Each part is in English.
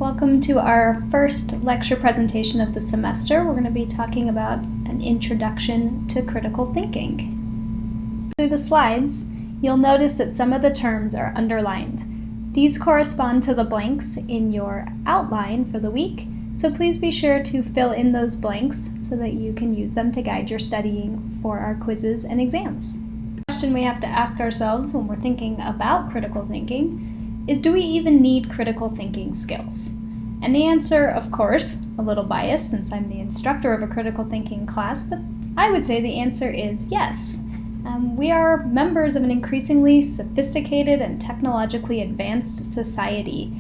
Welcome to our first lecture presentation of the semester. We're going to be talking about an introduction to critical thinking. Through the slides, you'll notice that some of the terms are underlined. These correspond to the blanks in your outline for the week, so please be sure to fill in those blanks so that you can use them to guide your studying for our quizzes and exams. The question we have to ask ourselves when we're thinking about critical thinking is, do we even need critical thinking skills? And the answer, of course, a little biased since I'm the instructor of a critical thinking class, but I would say the answer is yes. We are members of an increasingly sophisticated and technologically advanced society,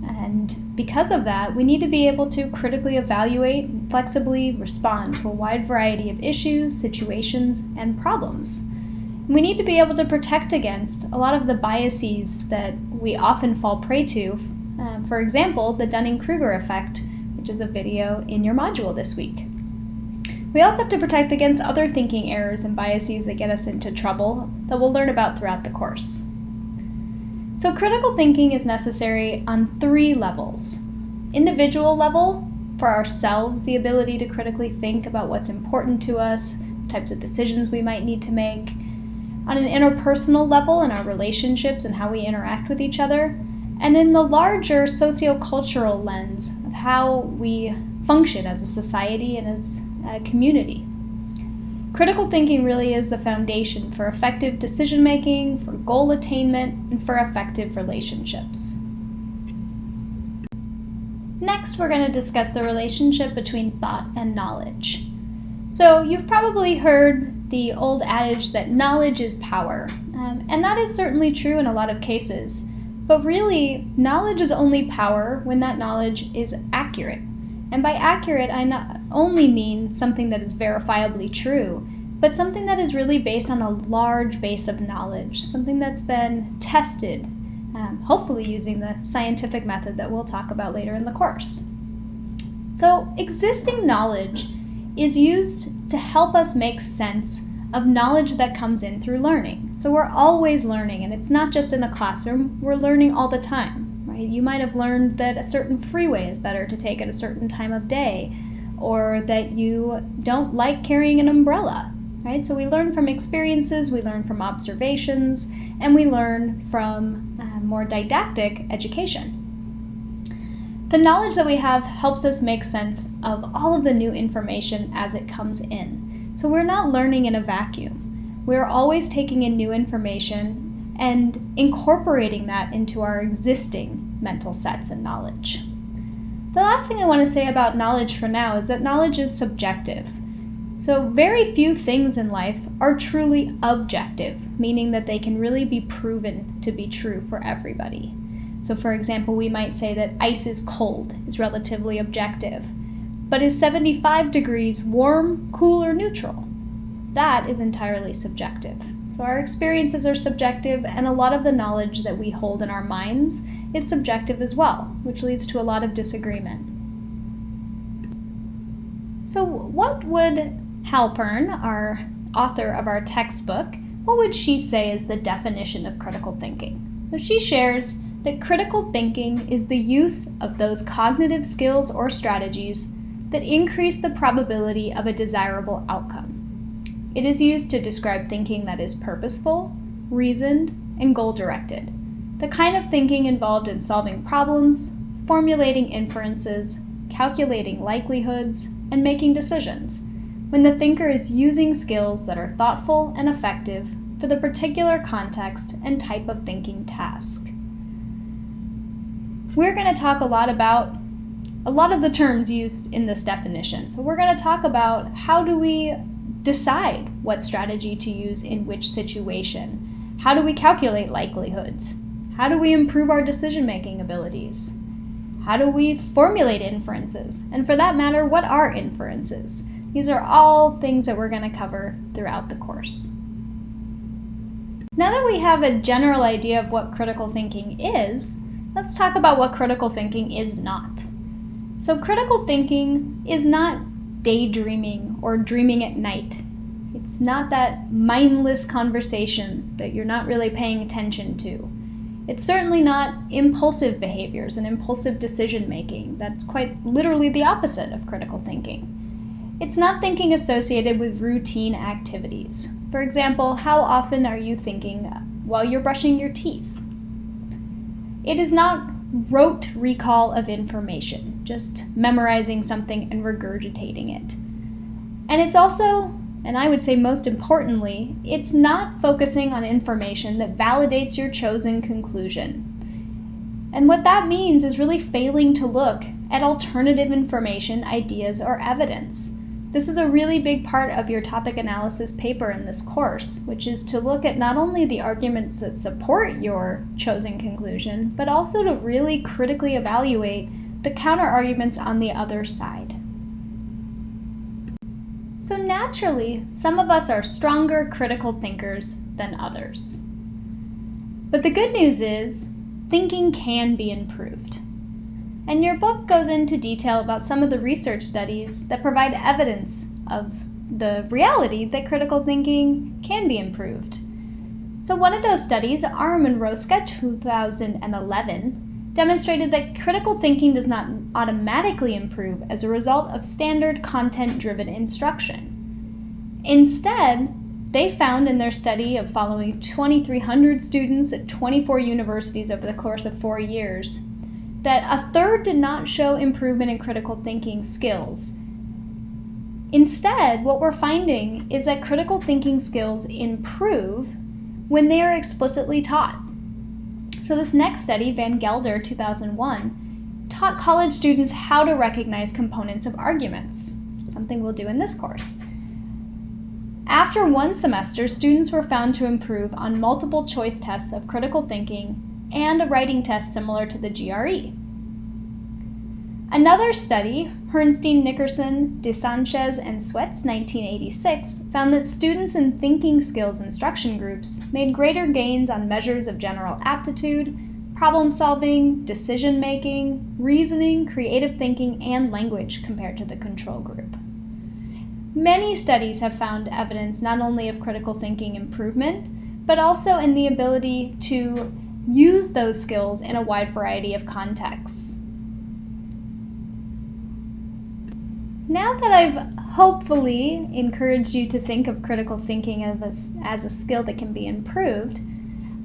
and because of that, we need to be able to critically evaluate and flexibly respond to a wide variety of issues, situations, and problems. We need to be able to protect against a lot of the biases that we often fall prey to. For example, the Dunning-Kruger effect, which is a video in your module this week. We also have to protect against other thinking errors and biases that get us into trouble that we'll learn about throughout the course. So critical thinking is necessary on 3 levels. Individual level, for ourselves, the ability to critically think about what's important to us, types of decisions we might need to make. On an interpersonal level in our relationships and how we interact with each other, and in the larger socio-cultural lens of how we function as a society and as a community. Critical thinking really is the foundation for effective decision-making, for goal attainment, and for effective relationships. Next, we're going to discuss the relationship between thought and knowledge. So you've probably heard the old adage that knowledge is power, and that is certainly true in a lot of cases. But really, knowledge is only power when that knowledge is accurate. And by accurate, I not only mean something that is verifiably true, but something that is really based on a large base of knowledge, something that's been tested, hopefully using the scientific method that we'll talk about later in the course. So existing knowledge is used to help us make sense of knowledge that comes in through learning. So we're always learning, and it's not just in a classroom, we're learning all the time, right? You might have learned that a certain freeway is better to take at a certain time of day, or that you don't like carrying an umbrella, right? So we learn from experiences, we learn from observations, and we learn from more didactic education. The knowledge that we have helps us make sense of all of the new information as it comes in. So we're not learning in a vacuum. We're always taking in new information and incorporating that into our existing mental sets and knowledge. The last thing I want to say about knowledge for now is that knowledge is subjective. So very few things in life are truly objective, meaning that they can really be proven to be true for everybody. So for example, we might say that ice is cold is relatively objective, but is 75 degrees warm, cool, or neutral? That is entirely subjective. So our experiences are subjective, and a lot of the knowledge that we hold in our minds is subjective as well, which leads to a lot of disagreement. So what would Halpern, our author of our textbook, what would she say is the definition of critical thinking? So she shares that critical thinking is the use of those cognitive skills or strategies that increase the probability of a desirable outcome. It is used to describe thinking that is purposeful, reasoned, and goal-directed, the kind of thinking involved in solving problems, formulating inferences, calculating likelihoods, and making decisions, when the thinker is using skills that are thoughtful and effective for the particular context and type of thinking task. We're going to talk a lot about a lot of the terms used in this definition. So we're going to talk about how do we decide what strategy to use in which situation? How do we calculate likelihoods? How do we improve our decision-making abilities? How do we formulate inferences? And for that matter, what are inferences? These are all things that we're going to cover throughout the course. Now that we have a general idea of what critical thinking is, let's talk about what critical thinking is not. So critical thinking is not daydreaming or dreaming at night. It's not that mindless conversation that you're not really paying attention to. It's certainly not impulsive behaviors and impulsive decision making. That's quite literally the opposite of critical thinking. It's not thinking associated with routine activities. For example, how often are you thinking while you're brushing your teeth? It is not rote recall of information, just memorizing something and regurgitating it. And it's also, and I would say most importantly, it's not focusing on information that validates your chosen conclusion. And what that means is really failing to look at alternative information, ideas, or evidence. This is a really big part of your topic analysis paper in this course, which is to look at not only the arguments that support your chosen conclusion, but also to really critically evaluate the counter-arguments on the other side. So naturally, some of us are stronger critical thinkers than others. But the good news is, thinking can be improved. And your book goes into detail about some of the research studies that provide evidence of the reality that critical thinking can be improved. So one of those studies, Arum and Roska, 2011, demonstrated that critical thinking does not automatically improve as a result of standard content-driven instruction. Instead, they found in their study of following 2,300 students at 24 universities over the course of 4 years, that a third did not show improvement in critical thinking skills. Instead, what we're finding is that critical thinking skills improve when they are explicitly taught. So this next study, Van Gelder, 2001, taught college students how to recognize components of arguments, something we'll do in this course. After 1 semester, students were found to improve on multiple choice tests of critical thinking and a writing test similar to the GRE. Another study, Herrnstein, Nickerson, De Sanchez, and Sweats, 1986, found that students in thinking skills instruction groups made greater gains on measures of general aptitude, problem solving, decision making, reasoning, creative thinking, and language compared to the control group. Many studies have found evidence not only of critical thinking improvement, but also in the ability to use those skills in a wide variety of contexts. Now that I've hopefully encouraged you to think of critical thinking as a skill that can be improved,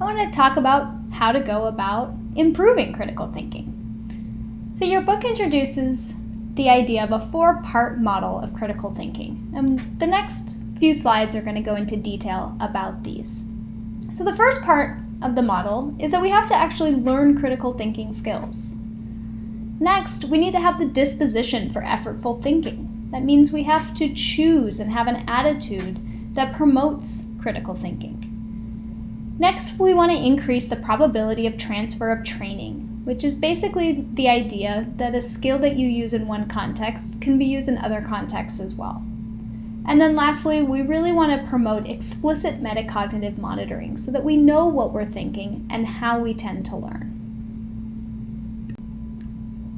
I want to talk about how to go about improving critical thinking. So your book introduces the idea of a 4-part model of critical thinking. And the next few slides are going to go into detail about these. So the first part of the model is that we have to actually learn critical thinking skills. Next, we need to have the disposition for effortful thinking. That means we have to choose and have an attitude that promotes critical thinking. Next, we want to increase the probability of transfer of training, which is basically the idea that a skill that you use in one context can be used in other contexts as well. And then lastly, we really want to promote explicit metacognitive monitoring so that we know what we're thinking and how we tend to learn.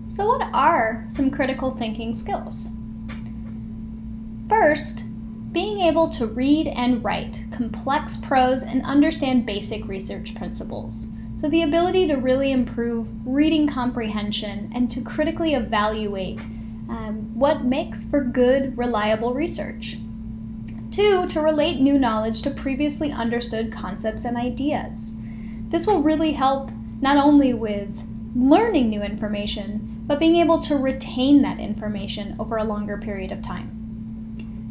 So what are some critical thinking skills? First, being able to read and write complex prose and understand basic research principles. So the ability to really improve reading comprehension and to critically evaluate what makes for good, reliable research. 2, to relate new knowledge to previously understood concepts and ideas. This will really help not only with learning new information, but being able to retain that information over a longer period of time.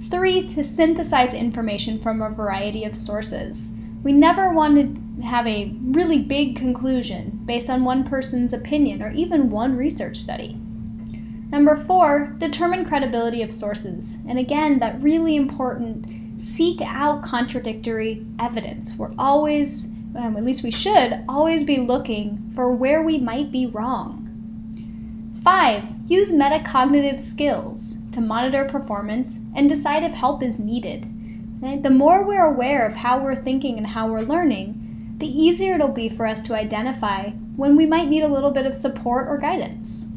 3, to synthesize information from a variety of sources. We never want to have a really big conclusion based on one person's opinion or even one research study. Number 4, determine credibility of sources. And again, that really important, seek out contradictory evidence. We're always, at least we should, always be looking for where we might be wrong. 5, use metacognitive skills to monitor performance and decide if help is needed. Right? The more we're aware of how we're thinking and how we're learning, the easier it'll be for us to identify when we might need a little bit of support or guidance.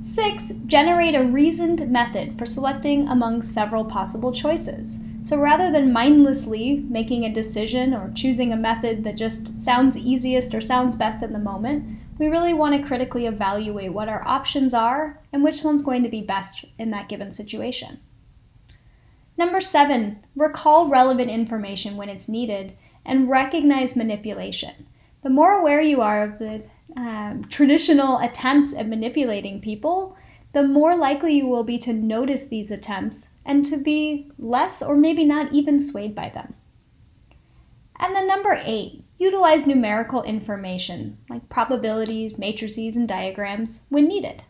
6, generate a reasoned method for selecting among several possible choices. So rather than mindlessly making a decision or choosing a method that just sounds easiest or sounds best in the moment, we really want to critically evaluate what our options are and which one's going to be best in that given situation. Number 7, recall relevant information when it's needed and recognize manipulation. The more aware you are of the traditional attempts at manipulating people, the more likely you will be to notice these attempts and to be less or maybe not even swayed by them. And then number 8, utilize numerical information like probabilities, matrices, and diagrams when needed.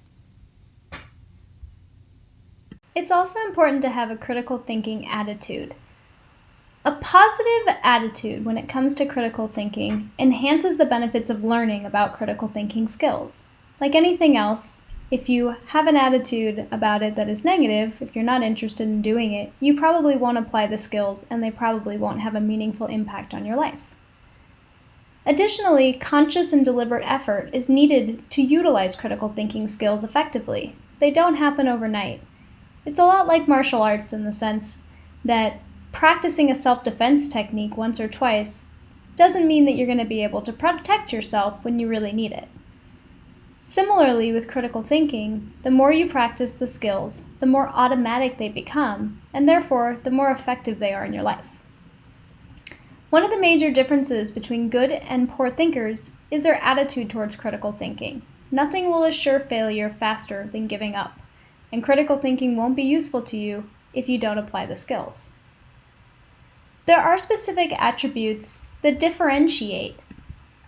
It's also important to have a critical thinking attitude. A positive attitude when it comes to critical thinking enhances the benefits of learning about critical thinking skills. Like anything else, if you have an attitude about it that is negative, if you're not interested in doing it, you probably won't apply the skills and they probably won't have a meaningful impact on your life. Additionally, conscious and deliberate effort is needed to utilize critical thinking skills effectively. They don't happen overnight. It's a lot like martial arts in the sense that practicing a self-defense technique once or twice doesn't mean that you're going to be able to protect yourself when you really need it. Similarly, with critical thinking, the more you practice the skills, the more automatic they become, and therefore, the more effective they are in your life. One of the major differences between good and poor thinkers is their attitude towards critical thinking. Nothing will assure failure faster than giving up, and critical thinking won't be useful to you if you don't apply the skills. There are specific attributes that differentiate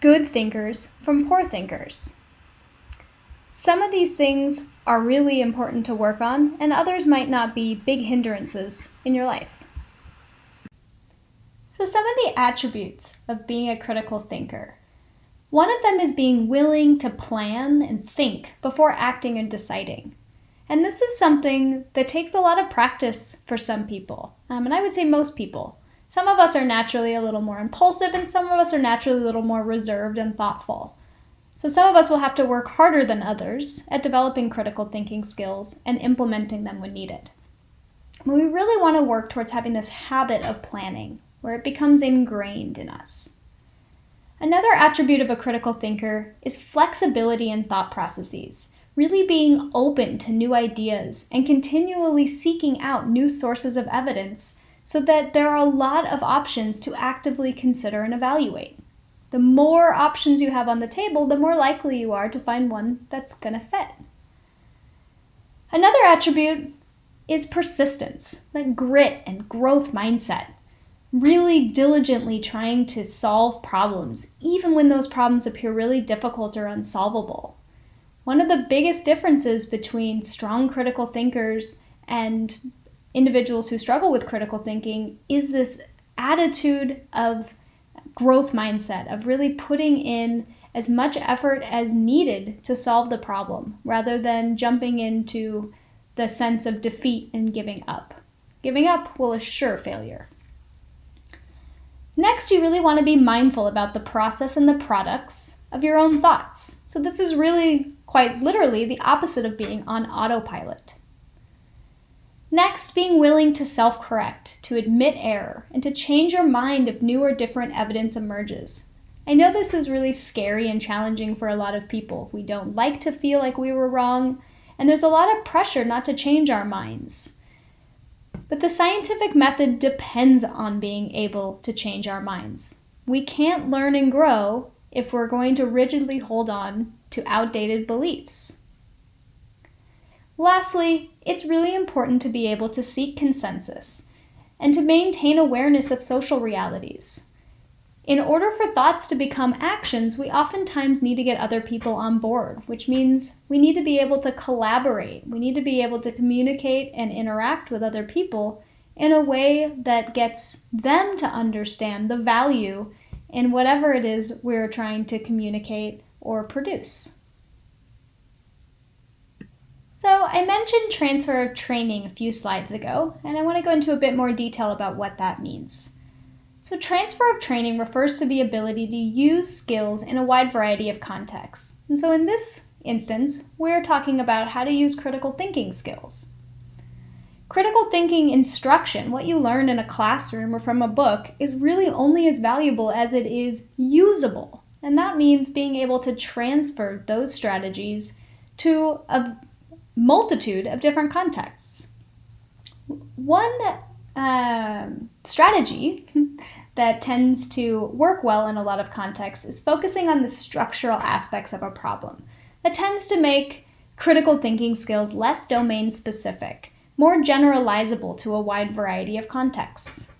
good thinkers from poor thinkers. Some of these things are really important to work on, and others might not be big hindrances in your life. So some of the attributes of being a critical thinker. One of them is being willing to plan and think before acting and deciding. And this is something that takes a lot of practice for some people, and I would say most people. Some of us are naturally a little more impulsive, and some of us are naturally a little more reserved and thoughtful. So some of us will have to work harder than others at developing critical thinking skills and implementing them when needed. But we really want to work towards having this habit of planning, where it becomes ingrained in us. Another attribute of a critical thinker is flexibility in thought processes, really being open to new ideas and continually seeking out new sources of evidence so that there are a lot of options to actively consider and evaluate. The more options you have on the table, the more likely you are to find one that's going to fit. Another attribute is persistence, like grit and growth mindset. Really diligently trying to solve problems, even when those problems appear really difficult or unsolvable. One of the biggest differences between strong critical thinkers and individuals who struggle with critical thinking is this attitude of growth mindset, of really putting in as much effort as needed to solve the problem, rather than jumping into the sense of defeat and giving up. Giving up will assure failure. Next, you really want to be mindful about the process and the products of your own thoughts. So this is really quite literally the opposite of being on autopilot. Next, being willing to self-correct, to admit error, and to change your mind if new or different evidence emerges. I know this is really scary and challenging for a lot of people. We don't like to feel like we were wrong, and there's a lot of pressure not to change our minds. But the scientific method depends on being able to change our minds. We can't learn and grow if we're going to rigidly hold on to outdated beliefs. Lastly, it's really important to be able to seek consensus and to maintain awareness of social realities. In order for thoughts to become actions, we oftentimes need to get other people on board, which means we need to be able to collaborate. We need to be able to communicate and interact with other people in a way that gets them to understand the value in whatever it is we're trying to communicate or produce. So I mentioned transfer of training a few slides ago, and I want to go into a bit more detail about what that means. So transfer of training refers to the ability to use skills in a wide variety of contexts. And so in this instance, we're talking about how to use critical thinking skills. Critical thinking instruction, what you learn in a classroom or from a book, is really only as valuable as it is usable. And that means being able to transfer those strategies to a multitude of different contexts. One strategy that tends to work well in a lot of contexts is focusing on the structural aspects of a problem. That tends to make critical thinking skills less domain specific, more generalizable to a wide variety of contexts.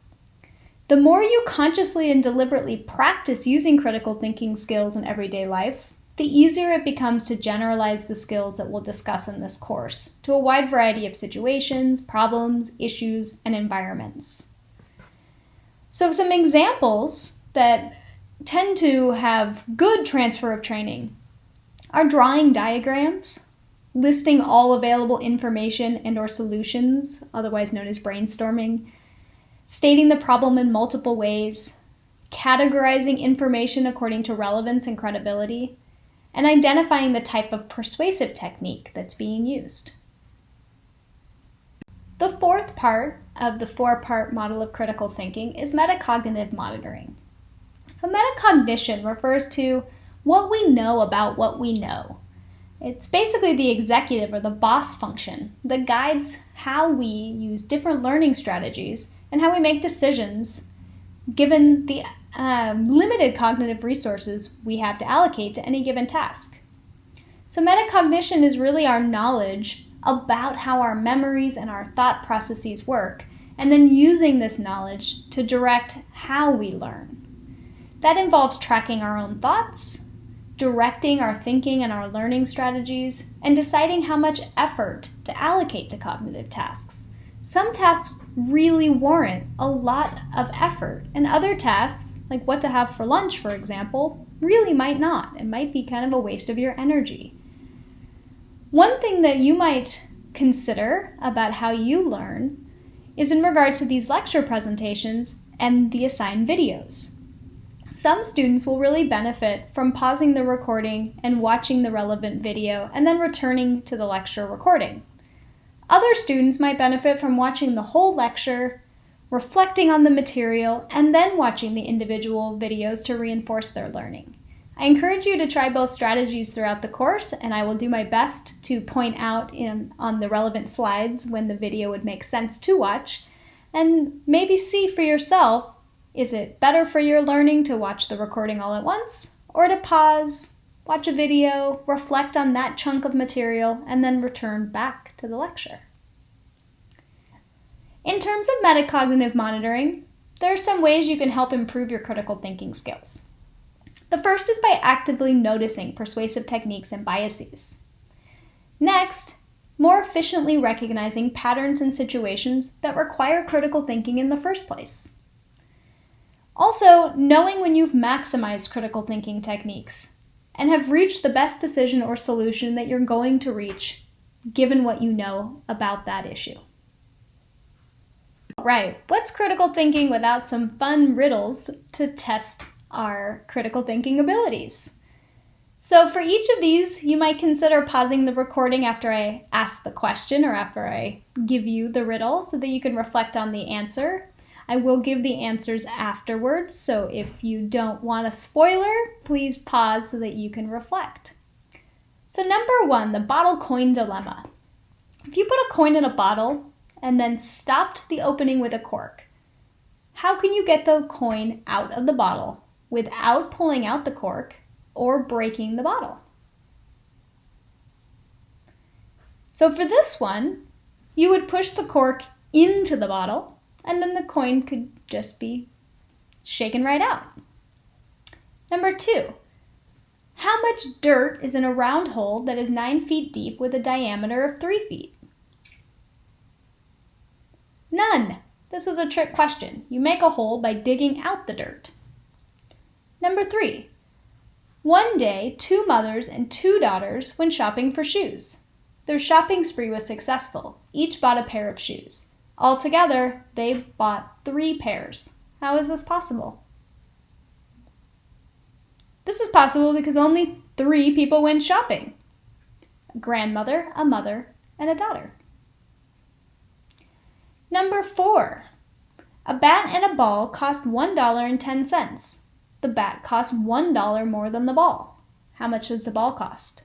The more you consciously and deliberately practice using critical thinking skills in everyday life, the easier it becomes to generalize the skills that we'll discuss in this course to a wide variety of situations, problems, issues, and environments. So some examples that tend to have good transfer of training are drawing diagrams, listing all available information and/or solutions, otherwise known as brainstorming, stating the problem in multiple ways, categorizing information according to relevance and credibility, and identifying the type of persuasive technique that's being used. The fourth part of the four-part model of critical thinking is metacognitive monitoring. So metacognition refers to what we know about what we know. It's basically the executive or the boss function that guides how we use different learning strategies and how we make decisions given the limited cognitive resources we have to allocate to any given task. So metacognition is really our knowledge about how our memories and our thought processes work, and then using this knowledge to direct how we learn. That involves tracking our own thoughts, directing our thinking and our learning strategies, and deciding how much effort to allocate to cognitive tasks. Some tasks really warrant a lot of effort, and other tasks, like what to have for lunch, for example, really might not. It might be kind of a waste of your energy. One thing that you might consider about how you learn is in regards to these lecture presentations and the assigned videos. Some students will really benefit from pausing the recording and watching the relevant video and then returning to the lecture recording. Other students might benefit from watching the whole lecture, reflecting on the material, and then watching the individual videos to reinforce their learning. I encourage you to try both strategies throughout the course, and I will do my best to point out on the relevant slides when the video would make sense to watch, and maybe see for yourself, is it better for your learning to watch the recording all at once, or to pause, watch a video, reflect on that chunk of material, and then return back to the lecture? In terms of metacognitive monitoring, there are some ways you can help improve your critical thinking skills. The first is by actively noticing persuasive techniques and biases. Next, more efficiently recognizing patterns and situations that require critical thinking in the first place. Also, knowing when you've maximized critical thinking techniques and have reached the best decision or solution that you're going to reach, given what you know about that issue. All right, what's critical thinking without some fun riddles to test our critical thinking abilities? So for each of these, you might consider pausing the recording after I ask the question or after I give you the riddle so that you can reflect on the answer. I will give the answers afterwards, so if you don't want a spoiler, please pause so that you can reflect. So number one, the bottle coin dilemma. If you put a coin in a bottle and then stopped the opening with a cork, how can you get the coin out of the bottle without pulling out the cork or breaking the bottle? So for this one, you would push the cork into the bottle, and then the coin could just be shaken right out. Number two, how much dirt is in a round hole that is 9 feet deep with a diameter of 3 feet? None. This was a trick question. You make a hole by digging out the dirt. Number three, one day, 2 mothers and 2 daughters went shopping for shoes. Their shopping spree was successful. Each bought a pair of shoes. Altogether, they bought 3 pairs. How is this possible? This is possible because only 3 people went shopping: a grandmother, a mother, and a daughter. Number 4. A bat and a ball cost $1.10. The bat cost $1 more than the ball. How much does the ball cost?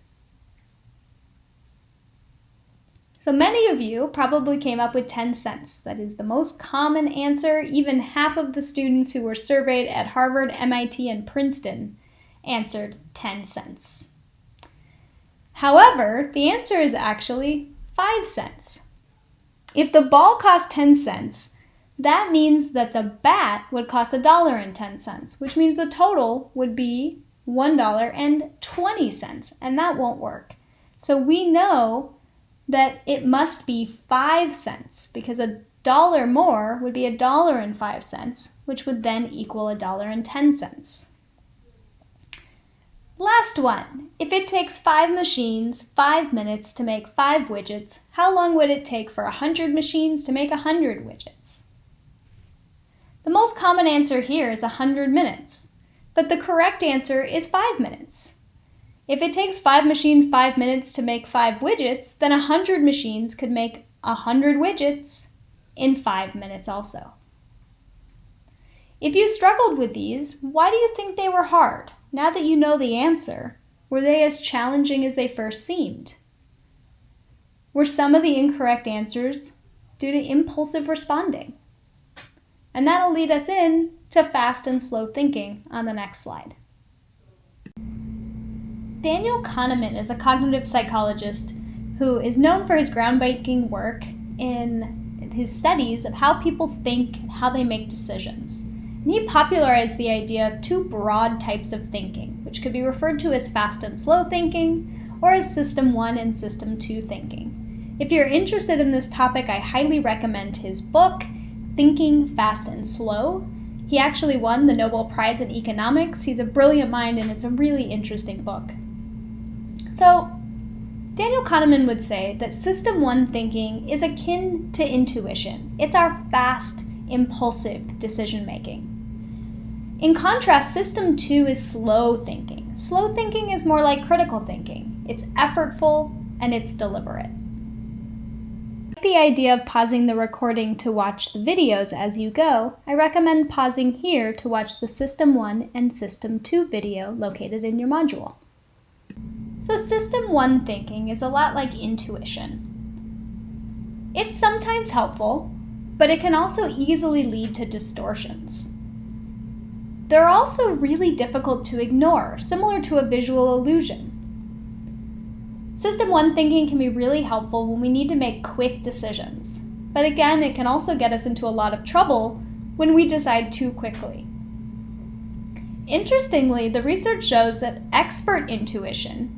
So many of you probably came up with 10 cents. That is the most common answer. Even half of the students who were surveyed at Harvard, MIT, and Princeton answered 10 cents. However, the answer is actually 5 cents. If the ball cost 10 cents, that means that the bat would cost $1.10, which means the total would be $1.20, and that won't work. So we know that it must be 5 cents, because $1 more would be $1.05, which would then equal $1.10. Last one. If it takes 5 machines 5 minutes to make 5 widgets, how long would it take for 100 machines to make 100 widgets? The most common answer here is 100 minutes, but the correct answer is 5 minutes. If it takes 5 machines 5 minutes to make 5 widgets, then 100 machines could make 100 widgets in 5 minutes also. If you struggled with these, why do you think they were hard? Now that you know the answer, were they as challenging as they first seemed? Were some of the incorrect answers due to impulsive responding? And that'll lead us in to fast and slow thinking on the next slide. Daniel Kahneman is a cognitive psychologist who is known for his groundbreaking work in his studies of how people think and how they make decisions. And he popularized the idea of 2 broad types of thinking, which could be referred to as fast and slow thinking, or as System 1 and System 2 thinking. If you're interested in this topic, I highly recommend his book, Thinking Fast and Slow. He actually won the Nobel Prize in Economics. He's a brilliant mind, and it's a really interesting book. So, Daniel Kahneman would say that System 1 thinking is akin to intuition. It's our fast, impulsive decision-making. In contrast, System 2 is slow thinking. Slow thinking is more like critical thinking. It's effortful and it's deliberate. The idea of pausing the recording to watch the videos as you go, I recommend pausing here to watch the System 1 and System 2 video located in your module. So System 1 thinking is a lot like intuition. It's sometimes helpful, but it can also easily lead to distortions. They're also really difficult to ignore, similar to a visual illusion. System 1 thinking can be really helpful when we need to make quick decisions, but again, it can also get us into a lot of trouble when we decide too quickly. Interestingly, the research shows that expert intuition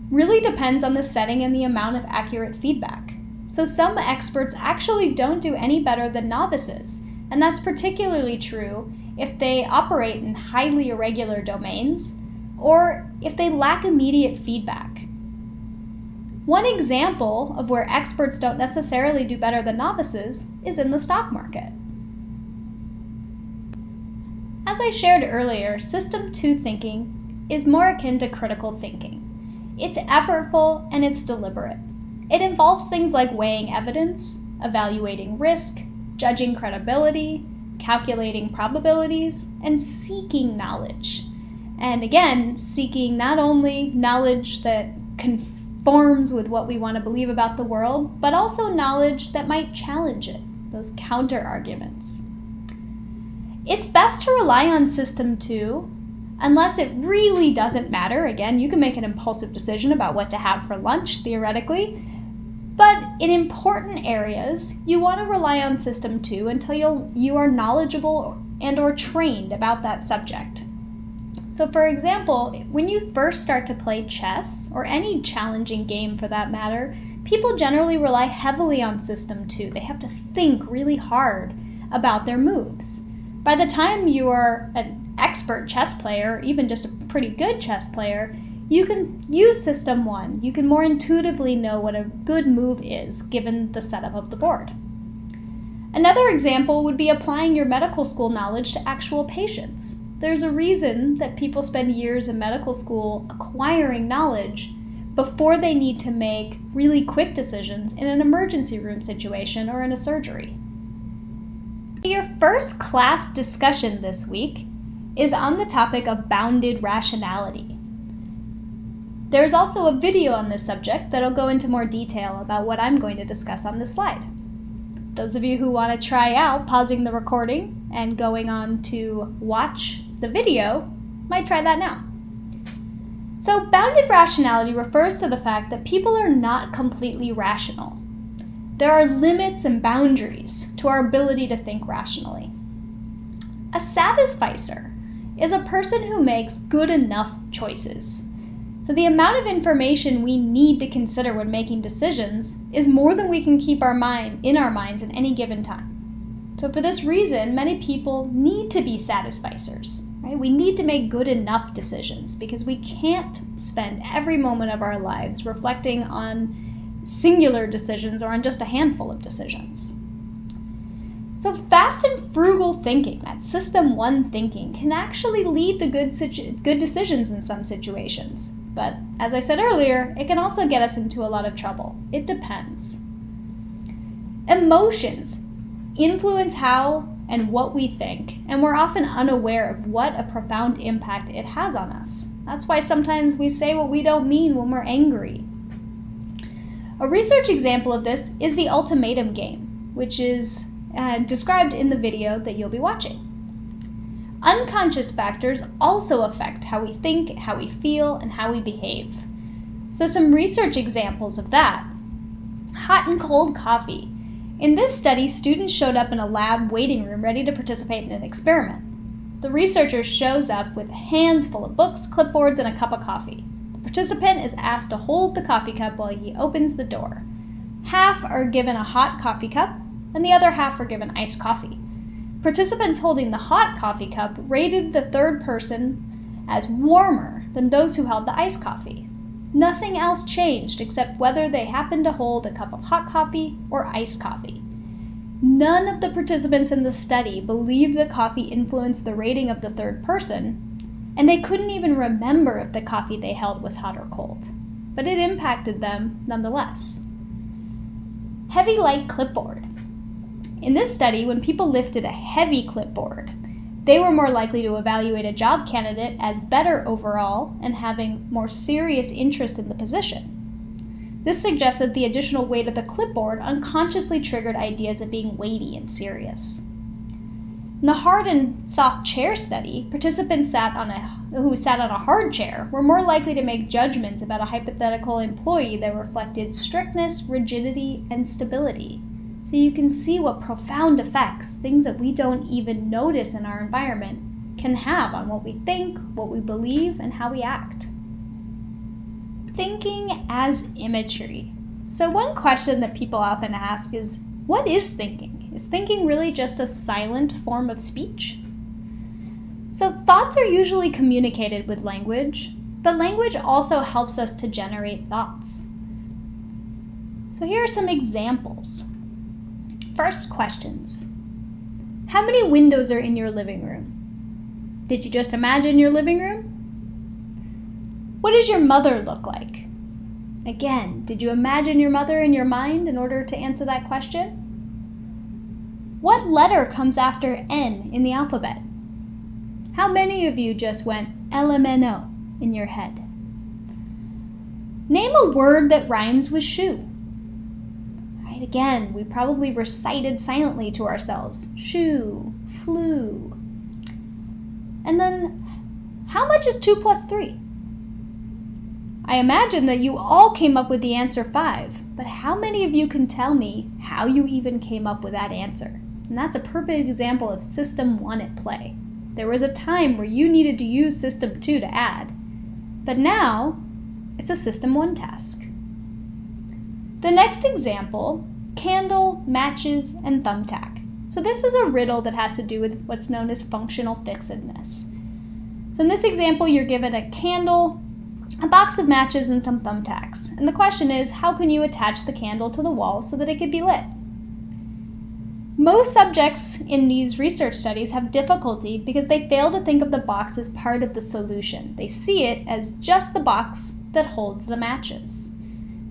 really depends on the setting and the amount of accurate feedback. So some experts actually don't do any better than novices, and that's particularly true if they operate in highly irregular domains or if they lack immediate feedback. One example of where experts don't necessarily do better than novices is in the stock market. As I shared earlier, System 2 thinking is more akin to critical thinking. It's effortful and it's deliberate. It involves things like weighing evidence, evaluating risk, judging credibility, calculating probabilities, and seeking knowledge. And again, seeking not only knowledge that conforms with what we want to believe about the world, but also knowledge that might challenge it, those counter-arguments. It's best to rely on System 2 unless it really doesn't matter. Again, you can make an impulsive decision about what to have for lunch, theoretically, but in important areas, you want to rely on System 2 until you are knowledgeable and or trained about that subject. So for example, when you first start to play chess, or any challenging game for that matter, people generally rely heavily on System 2. They have to think really hard about their moves. By the time you are an expert chess player, even just a pretty good chess player, you can use System 1. You can more intuitively know what a good move is given the setup of the board. Another example would be applying your medical school knowledge to actual patients. There's a reason that people spend years in medical school acquiring knowledge before they need to make really quick decisions in an emergency room situation or in a surgery. Your first class discussion this week is on the topic of bounded rationality. There's also a video on this subject that'll go into more detail about what I'm going to discuss on this slide. Those of you who want to try out pausing the recording and going on to watch the video might try that now. So, bounded rationality refers to the fact that people are not completely rational. There are limits and boundaries to our ability to think rationally. A satisficer is a person who makes good enough choices. So the amount of information we need to consider when making decisions is more than we can keep in our minds at any given time. So for this reason, many people need to be satisficers. Right? We need to make good enough decisions because we can't spend every moment of our lives reflecting on singular decisions or on just a handful of decisions. So fast and frugal thinking, that system one thinking, can actually lead to good decisions in some situations. But as I said earlier, it can also get us into a lot of trouble. It depends. Emotions influence how and what we think, and we're often unaware of what a profound impact it has on us. That's why sometimes we say what we don't mean when we're angry. A research example of this is the ultimatum game, which is described in the video that you'll be watching. Unconscious factors also affect how we think, how we feel, and how we behave. So some research examples of that. Hot and cold coffee. In this study, students showed up in a lab waiting room ready to participate in an experiment. The researcher shows up with hands full of books, clipboards, and a cup of coffee. The participant is asked to hold the coffee cup while he opens the door. Half are given a hot coffee cup, and the other half are given iced coffee. Participants holding the hot coffee cup rated the third person as warmer than those who held the iced coffee. Nothing else changed except whether they happened to hold a cup of hot coffee or iced coffee. None of the participants in the study believed the coffee influenced the rating of the third person, and they couldn't even remember if the coffee they held was hot or cold. But it impacted them nonetheless. Heavy light clipboard. In this study, when people lifted a heavy clipboard, they were more likely to evaluate a job candidate as better overall and having more serious interest in the position. This suggests that the additional weight of the clipboard unconsciously triggered ideas of being weighty and serious. In the hard and soft chair study, participants who sat on a hard chair were more likely to make judgments about a hypothetical employee that reflected strictness, rigidity, and stability. So you can see what profound effects things that we don't even notice in our environment can have on what we think, what we believe, and how we act. Thinking as imagery. So one question that people often ask is, what is thinking? Is thinking really just a silent form of speech? So thoughts are usually communicated with language, but language also helps us to generate thoughts. So here are some examples. First questions. How many windows are in your living room? Did you just imagine your living room? What does your mother look like? Again, did you imagine your mother in your mind in order to answer that question? What letter comes after N in the alphabet? How many of you just went LMNO in your head? Name a word that rhymes with shoe. Again, we probably recited silently to ourselves, shoe, flew. And then, how much is 2 plus 3? I imagine that you all came up with the answer 5, but how many of you can tell me how you even came up with that answer? And that's a perfect example of System 1 at play. There was a time where you needed to use System 2 to add, but now it's a System 1 task. The next example, candle, matches, and thumbtack. So this is a riddle that has to do with what's known as functional fixedness. So in this example, you're given a candle, a box of matches, and some thumbtacks. And the question is, how can you attach the candle to the wall so that it could be lit? Most subjects in these research studies have difficulty because they fail to think of the box as part of the solution. They see it as just the box that holds the matches.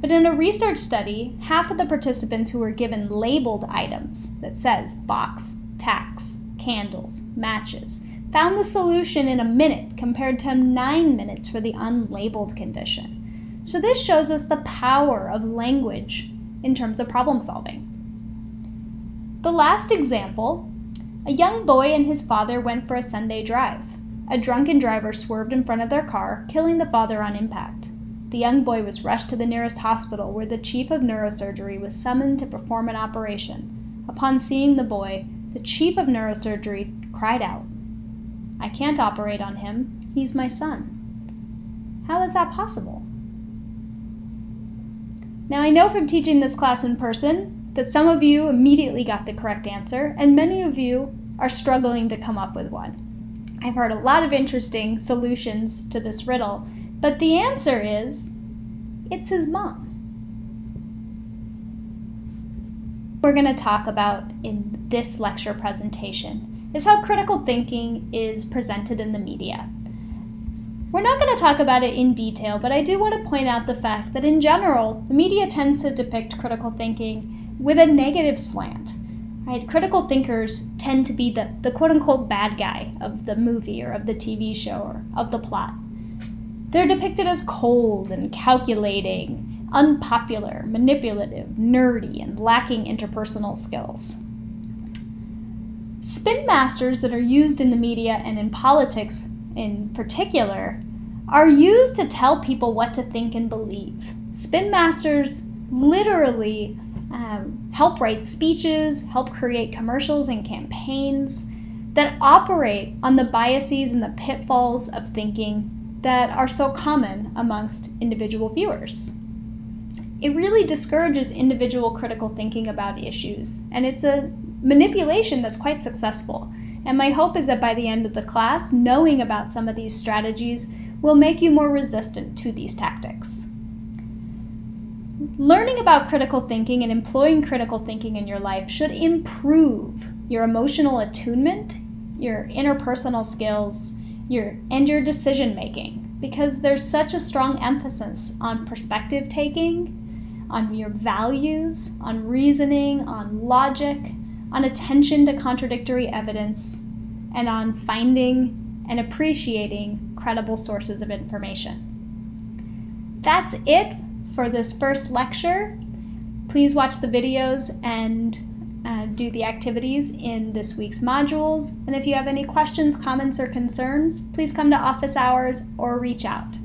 But in a research study, half of the participants who were given labeled items that says box, tacks, candles, matches, found the solution in a minute compared to 9 minutes for the unlabeled condition. So this shows us the power of language in terms of problem solving. The last example, a young boy and his father went for a Sunday drive. A drunken driver swerved in front of their car, killing the father on impact. The young boy was rushed to the nearest hospital where the chief of neurosurgery was summoned to perform an operation. Upon seeing the boy, the chief of neurosurgery cried out, "I can't operate on him. He's my son." How is that possible? Now, I know from teaching this class in person that some of you immediately got the correct answer, and many of you are struggling to come up with one. I've heard a lot of interesting solutions to this riddle, but the answer is, it's his mom. We're going to talk about in this lecture presentation is how critical thinking is presented in the media. We're not going to talk about it in detail, but I do want to point out the fact that in general, the media tends to depict critical thinking with a negative slant. Right? Critical thinkers tend to be the quote-unquote bad guy of the movie or of the TV show or of the plot. They're depicted as cold and calculating, unpopular, manipulative, nerdy, and lacking interpersonal skills. Spin masters that are used in the media and in politics in particular are used to tell people what to think and believe. Spin masters literally help write speeches, help create commercials and campaigns that operate on the biases and the pitfalls of thinking that are so common amongst individual viewers. It really discourages individual critical thinking about issues, and it's a manipulation that's quite successful. And my hope is that by the end of the class, knowing about some of these strategies will make you more resistant to these tactics. Learning about critical thinking and employing critical thinking in your life should improve your emotional attunement, your interpersonal skills, and your decision making, because there's such a strong emphasis on perspective taking, on your values, on reasoning, on logic, on attention to contradictory evidence, and on finding and appreciating credible sources of information. That's it for this first lecture. Please watch the videos and do the activities in this week's modules. And if you have any questions, comments, or concerns, please come to office hours or reach out.